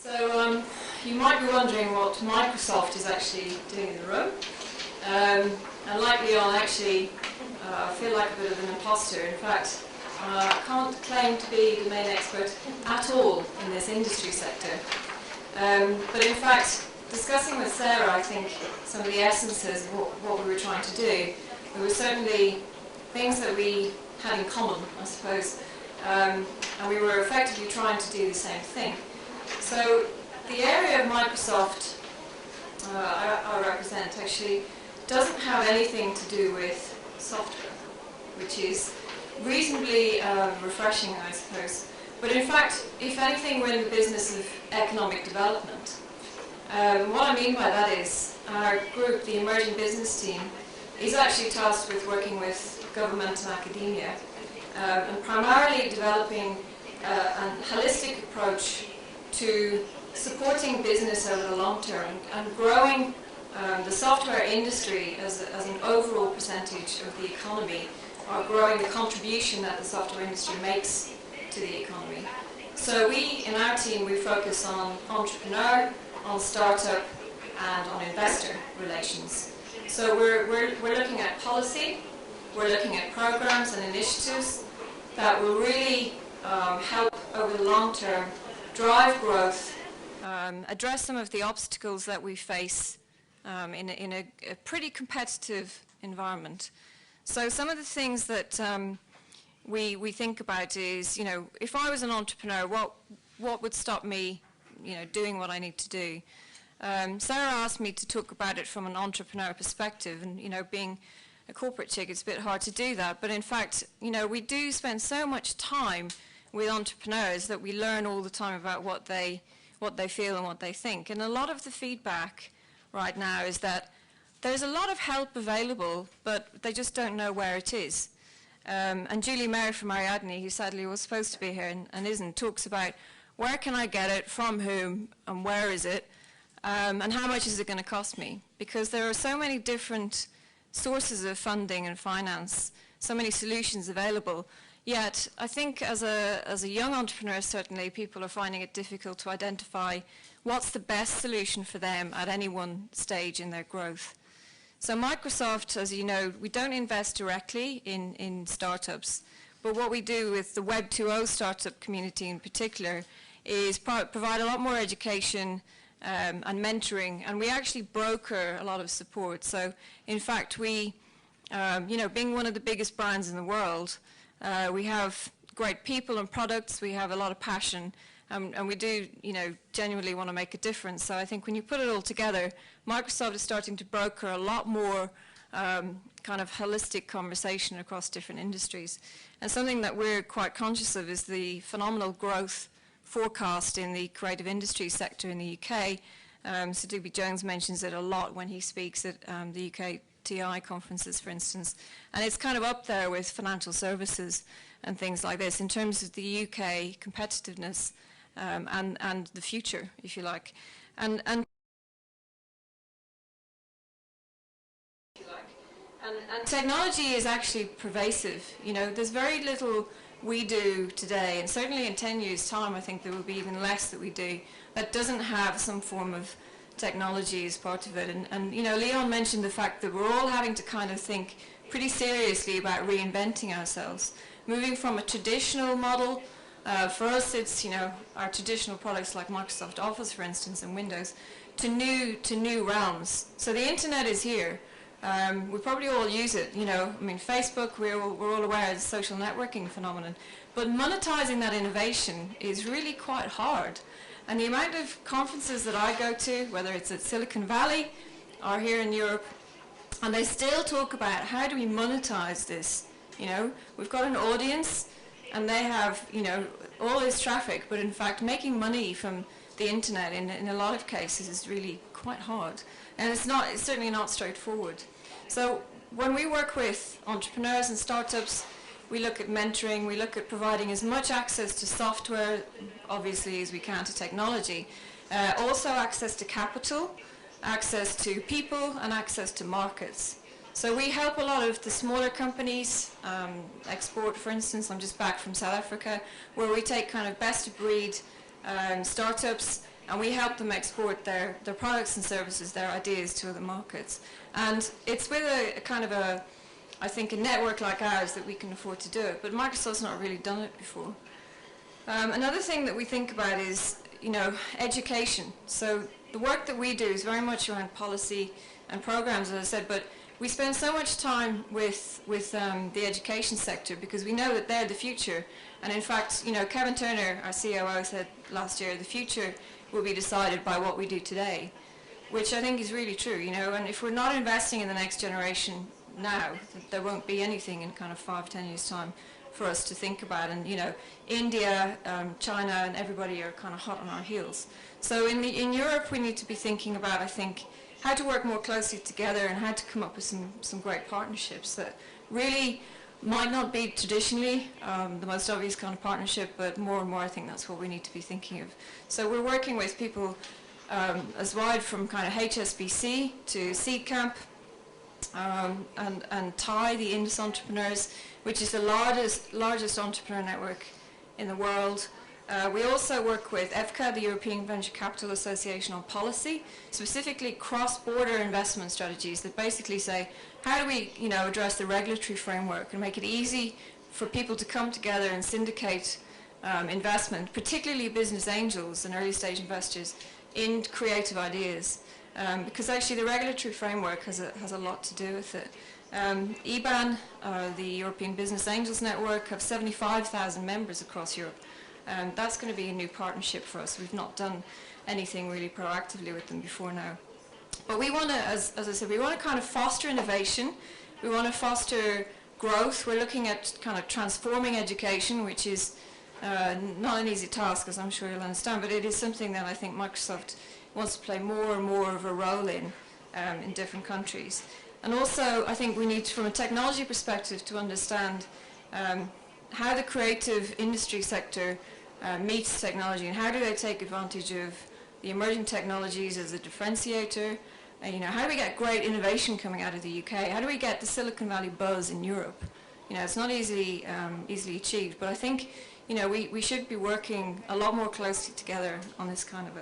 You might be wondering what Microsoft is actually doing in the room. And like Leon, actually feel like a bit of an imposter. In fact, I can't claim to be a domain expert at all in this industry sector. But in fact, discussing with Sarah, I think some of the essences of what we were trying to do, there were certainly things that we had in common, I suppose, and we were effectively trying to do the same thing. So the area of Microsoft I represent actually doesn't have anything to do with software, which is reasonably refreshing, I suppose. But in fact, if anything, we're in the business of economic development. What I mean by that is our group, the Emerging Business Team, is actually tasked with working with government and academia and primarily developing a holistic approach to supporting business over the long term and growing the software industry as an overall percentage of the economy, or growing the contribution that the software industry makes to the economy. So we, in our team, we focus on entrepreneur, on startup, and on investor relations. So we're looking at policy, we're looking at programs and initiatives that will really help over the long term drive growth, address some of the obstacles that we face in a pretty competitive environment. So some of the things that we think about is, you know, if I was an entrepreneur, what would stop me, you know, doing what I need to do? Sarah asked me to talk about it from an entrepreneur perspective, and, you know, being a corporate chick, it's a bit hard to do that. But in fact, you know, we do spend so much time with entrepreneurs that we learn all the time about what they feel and what they think. And a lot of the feedback right now is that there's a lot of help available, but they just don't know where it is. And Julie Mayer from Ariadne, who sadly was supposed to be here and isn't, talks about where can I get it, from whom, and where is it, and how much is it going to cost me? Because there are so many different sources of funding and finance, so many solutions available. Yet, I think as a young entrepreneur, certainly, people are finding it difficult to identify what's the best solution for them at any one stage in their growth. So Microsoft, as you know, we don't invest directly in startups, but what we do with the Web 2.0 startup community in particular is provide a lot more education and mentoring, and we actually broker a lot of support. So in fact, we, you know, being one of the biggest brands in the world, we have great people and products, we have a lot of passion, and we do, you know, genuinely want to make a difference. So I think when you put it all together, Microsoft is starting to broker a lot more kind of holistic conversation across different industries. And something that we're quite conscious of is the phenomenal growth forecast in the creative industry sector in the UK. Sir Digby Jones mentions it a lot when he speaks at the UK TI conferences, for instance, and it's kind of up there with financial services and things like this in terms of the UK competitiveness and the future, if you like. And technology is actually pervasive. You know, there's very little we do today, and certainly in 10 years' time, I think there will be even less that we do that doesn't have some form of technology as part of it. And you know, Leon mentioned the fact that we're all having to kind of think pretty seriously about reinventing ourselves, moving from a traditional model. For us, it's, you know, our traditional products like Microsoft Office, for instance, and Windows, to new realms. So the internet is here. We probably all use it, you know. I mean, Facebook, we're all aware of the social networking phenomenon. But monetizing that innovation is really quite hard. And the amount of conferences that I go to, whether it's at Silicon Valley or here in Europe, and they still talk about how do we monetize this. You know, we've got an audience, and they have, you know, all this traffic, but in fact making money from the internet in a lot of cases is really quite hard. And it's certainly not straightforward. So when we work with entrepreneurs and startups, we look at mentoring, we look at providing as much access to software, obviously, as we can to technology. Also access to capital, access to people, and access to markets. So we help a lot of the smaller companies export, for instance. I'm just back from South Africa, where we take kind of best of breed startups and we help them export their products and services, their ideas to other markets. And it's with a kind of I think, a network like ours that we can afford to do it, but Microsoft's not really done it before. Another thing that we think about is, education. So the work that we do is very much around policy and programs, as I said, but we spend so much time with the education sector because we know that they're the future. And in fact, Kevin Turner, our COO, said last year, the future will be decided by what we do today, which I think is really true, and if we're not investing in the next generation now, there won't be anything in kind of 5-10 years' time for us to think about. And India, China, and everybody are kind of hot on our heels. So in Europe, we need to be thinking about, I think, how to work more closely together and how to come up with some great partnerships that really might not be traditionally the most obvious kind of partnership, but more and more I think that's what we need to be thinking of. So we're working with people as wide from kind of HSBC to Seed Camp, and TIE, the Indus Entrepreneurs, which is the largest entrepreneur network in the world. We also work with EFCA, the European Venture Capital Association, on policy, specifically cross-border investment strategies that basically say, how do we address the regulatory framework and make it easy for people to come together and syndicate investment, particularly business angels and early stage investors, in creative ideas. Because actually the regulatory framework has a lot to do with it. EBAN, the European Business Angels Network, have 75,000 members across Europe. That's going to be a new partnership for us. We've not done anything really proactively with them before now. But we want to, as I said, we want to kind of foster innovation. We want to foster growth. We're looking at kind of transforming education, which is not an easy task, as I'm sure you'll understand, but it is something that I think Microsoft wants to play more and more of a role in different countries. And also, I think we need, from a technology perspective, to understand how the creative industry sector meets technology, and how do they take advantage of the emerging technologies as a differentiator. How do we get great innovation coming out of the UK? How do we get the Silicon Valley buzz in Europe? It's not easily achieved, but I think we should be working a lot more closely together on this kind of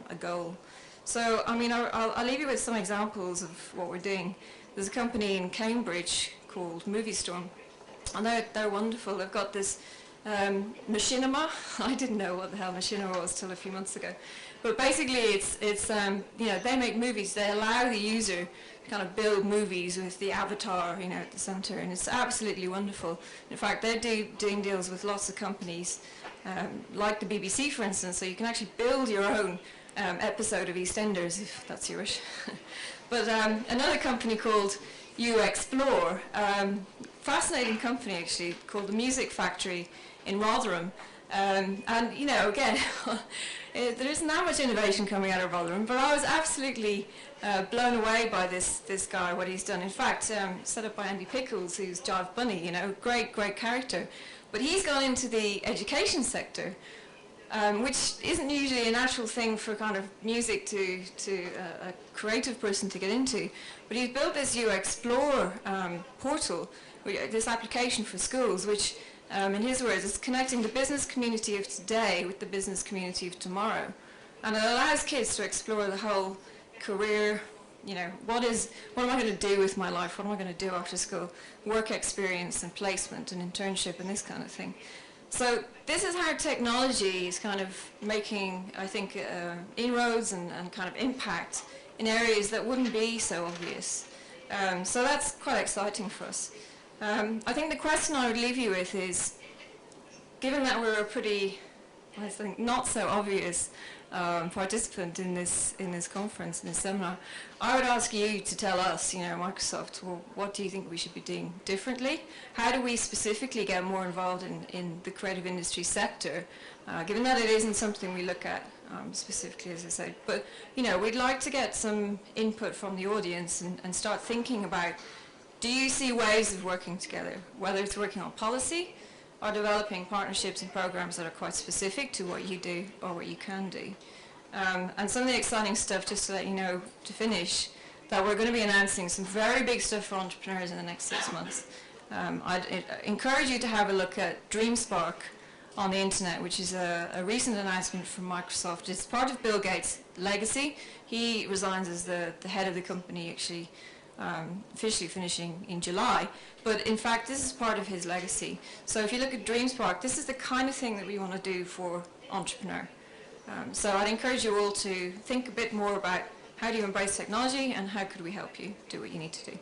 a goal. So, I'll leave you with some examples of what we're doing. There's a company in Cambridge called Moviestorm, and they're wonderful. They've got this machinima. I didn't know what the hell machinima was till a few months ago. But basically, it's they make movies. They allow the user to kind of build movies with the avatar, at the center, and it's absolutely wonderful. In fact, they're doing deals with lots of companies, like the BBC, for instance, so you can actually build your own episode of EastEnders, if that's your wish. But another company called UXplore, fascinating company actually, called the Music Factory in Rotherham. And again, there isn't that much innovation coming out of Rotherham, but I was absolutely blown away by this guy, what he's done. In fact, set up by Andy Pickles, who's Jive Bunny, great character. But he's gone into the education sector, which isn't usually a natural thing for kind of music to a creative person to get into. But he's built this UXplore portal, this application for schools, which, in his words, is connecting the business community of today with the business community of tomorrow. And it allows kids to explore the whole career, what am I going to do with my life? What am I going to do after school? Work experience and placement and internship and this kind of thing. So this is how technology is kind of making, I think, inroads and kind of impact in areas that wouldn't be so obvious. So that's quite exciting for us. I think the question I would leave you with is, given that we're a pretty, I think, not so obvious participant in this conference, in this seminar, I would ask you to tell us, Microsoft, well, what do you think we should be doing differently? How do we specifically get more involved in the creative industry sector, given that it isn't something we look at specifically, as I said. But, we'd like to get some input from the audience and start thinking about, do you see ways of working together, whether it's working on policy or developing partnerships and programs that are quite specific to what you do or what you can do. And some of the exciting stuff, just to let you know, to finish, that we're going to be announcing some very big stuff for entrepreneurs in the next 6 months. I'd encourage you to have a look at DreamSpark, on the internet, which is a recent announcement from Microsoft. It's part of Bill Gates' legacy. He resigns as the head of the company, actually officially finishing in July. But in fact, this is part of his legacy. So if you look at DreamSpark, this is the kind of thing that we want to do for Entrepreneur. So I'd encourage you all to think a bit more about how do you embrace technology and how could we help you do what you need to do.